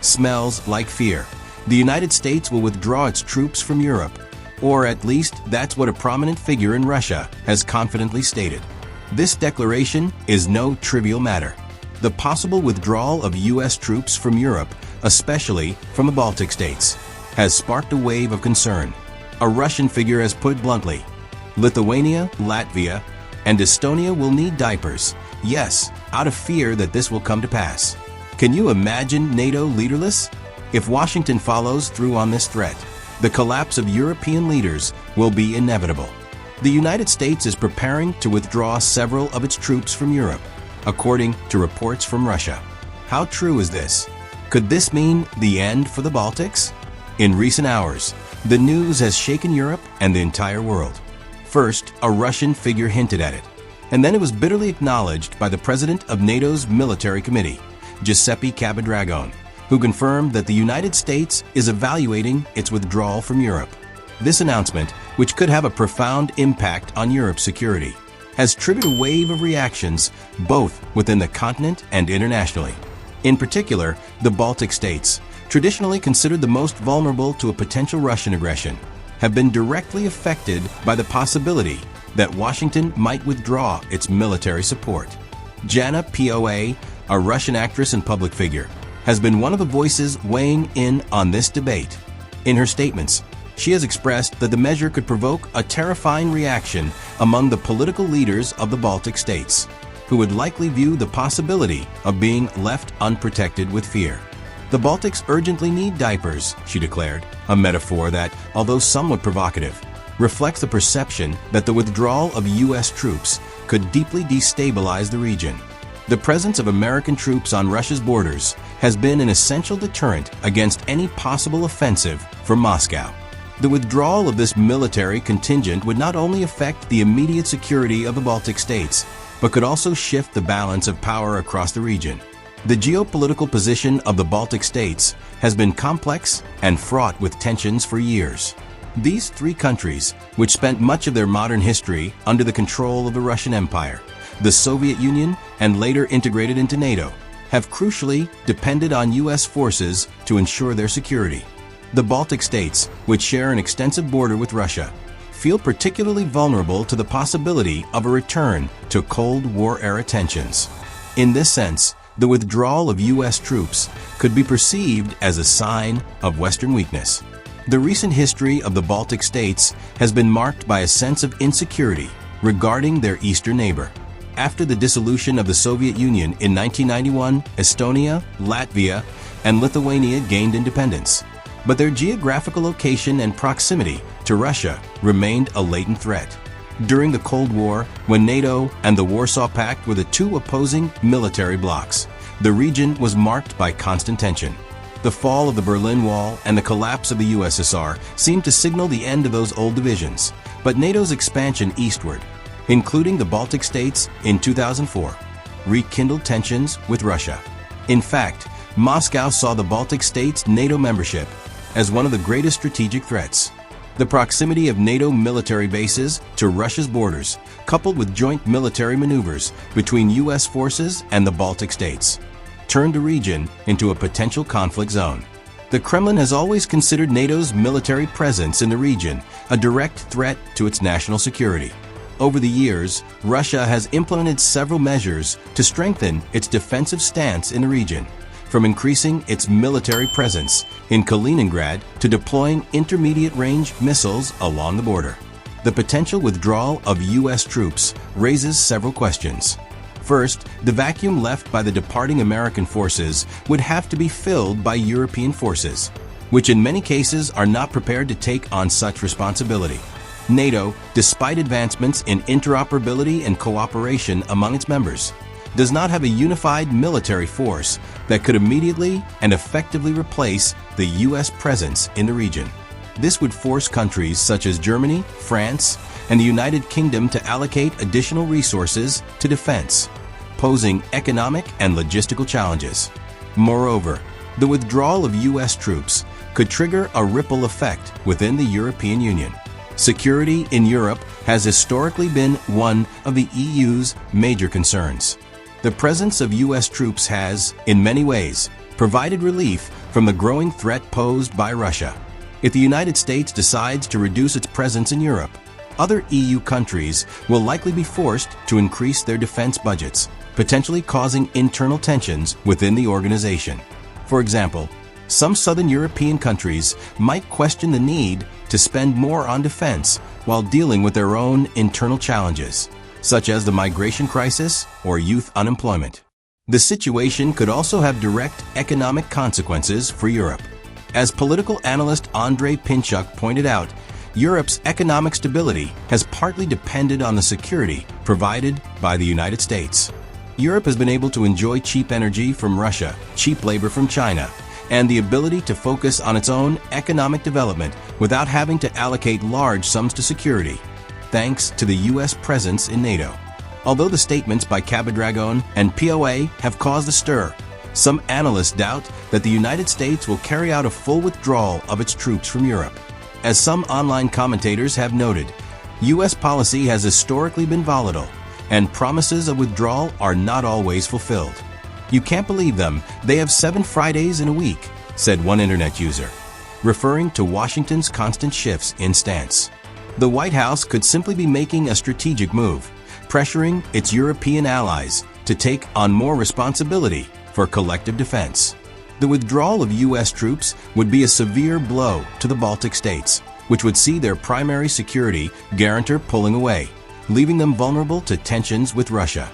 smells like fear. The United States will withdraw its troops from Europe, or at least that's what a prominent figure in Russia has confidently stated. This declaration is no trivial matter. The possible withdrawal of U.S. troops from Europe, especially from the Baltic states, has sparked a wave of concern. A Russian figure has put it bluntly, Lithuania, Latvia, and Estonia will need diapers, yes, out of fear that this will come to pass. Can you imagine NATO leaderless? If Washington follows through on this threat, the collapse of European leaders will be inevitable. The United States is preparing to withdraw several of its troops from Europe, according to reports from Russia. How true is this? Could this mean the end for the Baltics? In recent hours, the news has shaken Europe and the entire world. First, a Russian figure hinted at it, and then it was bitterly acknowledged by the president of NATO's military committee, Giuseppe Capograsone, who confirmed that the United States is evaluating its withdrawal from Europe. This announcement, which could have a profound impact on Europe's security, has triggered a wave of reactions both within the continent and internationally. In particular, the Baltic states, traditionally considered the most vulnerable to a potential Russian aggression, have been directly affected by the possibility that Washington might withdraw its military support. Jana Poa, a Russian actress and public figure, has been one of the voices weighing in on this debate. In her statements, she has expressed that the measure could provoke a terrifying reaction among the political leaders of the Baltic states, who would likely view the possibility of being left unprotected with fear. The Baltics urgently need diapers, she declared, a metaphor that, although somewhat provocative, reflects the perception that the withdrawal of U.S. troops could deeply destabilize the region. The presence of American troops on Russia's borders has been an essential deterrent against any possible offensive from Moscow. The withdrawal of this military contingent would not only affect the immediate security of the Baltic states, but could also shift the balance of power across the region. The geopolitical position of the Baltic states has been complex and fraught with tensions for years. These three countries, which spent much of their modern history under the control of the Russian Empire, the Soviet Union, and later integrated into NATO, have crucially depended on U.S. forces to ensure their security. The Baltic states, which share an extensive border with Russia, feel particularly vulnerable to the possibility of a return to Cold War-era tensions. In this sense, the withdrawal of U.S. troops could be perceived as a sign of Western weakness. The recent history of the Baltic states has been marked by a sense of insecurity regarding their eastern neighbor. After the dissolution of the Soviet Union in 1991, Estonia, Latvia, and Lithuania gained independence, but their geographical location and proximity to Russia remained a latent threat. During the Cold War, when NATO and the Warsaw Pact were the two opposing military blocs, the region was marked by constant tension. The fall of the Berlin Wall and the collapse of the USSR seemed to signal the end of those old divisions, but NATO's expansion eastward, including the Baltic states in 2004, rekindled tensions with Russia. In fact, Moscow saw the Baltic states' NATO membership as one of the greatest strategic threats. The proximity of NATO military bases to Russia's borders, coupled with joint military maneuvers between U.S. forces and the Baltic states, turned the region into a potential conflict zone. The Kremlin has always considered NATO's military presence in the region a direct threat to its national security. Over the years, Russia has implemented several measures to strengthen its defensive stance in the region, from increasing its military presence in Kaliningrad to deploying intermediate-range missiles along the border. The potential withdrawal of U.S. troops raises several questions. First, the vacuum left by the departing American forces would have to be filled by European forces, which in many cases are not prepared to take on such responsibility. NATO, despite advancements in interoperability and cooperation among its members, does not have a unified military force that could immediately and effectively replace the U.S. presence in the region. This would force countries such as Germany, France, and the United Kingdom to allocate additional resources to defense, posing economic and logistical challenges. Moreover, the withdrawal of U.S. troops could trigger a ripple effect within the European Union. Security in Europe has historically been one of the EU's major concerns. The presence of U.S. troops has, in many ways, provided relief from the growing threat posed by Russia. If the United States decides to reduce its presence in Europe, other EU countries will likely be forced to increase their defense budgets, potentially causing internal tensions within the organization. For example, some southern European countries might question the need to spend more on defense while dealing with their own internal challenges, such as the migration crisis or youth unemployment. The situation could also have direct economic consequences for Europe. As political analyst Andrei Pinchuk pointed out, Europe's economic stability has partly depended on the security provided by the United States. Europe has been able to enjoy cheap energy from Russia, cheap labor from China, and the ability to focus on its own economic development without having to allocate large sums to security, thanks to the U.S. presence in NATO. Although the statements by Cabadragon and POA have caused a stir, some analysts doubt that the United States will carry out a full withdrawal of its troops from Europe. As some online commentators have noted, U.S. policy has historically been volatile, and promises of withdrawal are not always fulfilled. "You can't believe them. They have 7 Fridays in a week," said one internet user, referring to Washington's constant shifts in stance. The White House could simply be making a strategic move, pressuring its European allies to take on more responsibility for collective defense. The withdrawal of U.S. troops would be a severe blow to the Baltic states, which would see their primary security guarantor pulling away, leaving them vulnerable to tensions with Russia.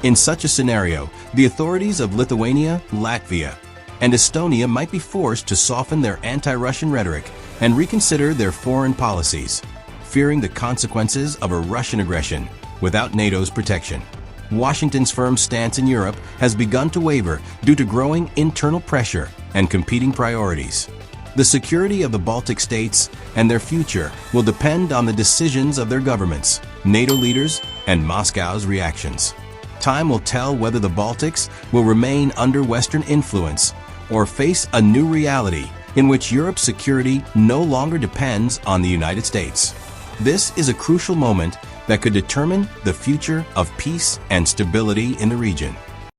In such a scenario, the authorities of Lithuania, Latvia, and Estonia might be forced to soften their anti-Russian rhetoric and reconsider their foreign policies, fearing the consequences of a Russian aggression without NATO's protection. Washington's firm stance in Europe has begun to waver due to growing internal pressure and competing priorities. The security of the Baltic states and their future will depend on the decisions of their governments, NATO leaders, and Moscow's reactions. Time will tell whether the Baltics will remain under Western influence or face a new reality in which Europe's security no longer depends on the United States. This is a crucial moment that could determine the future of peace and stability in the region.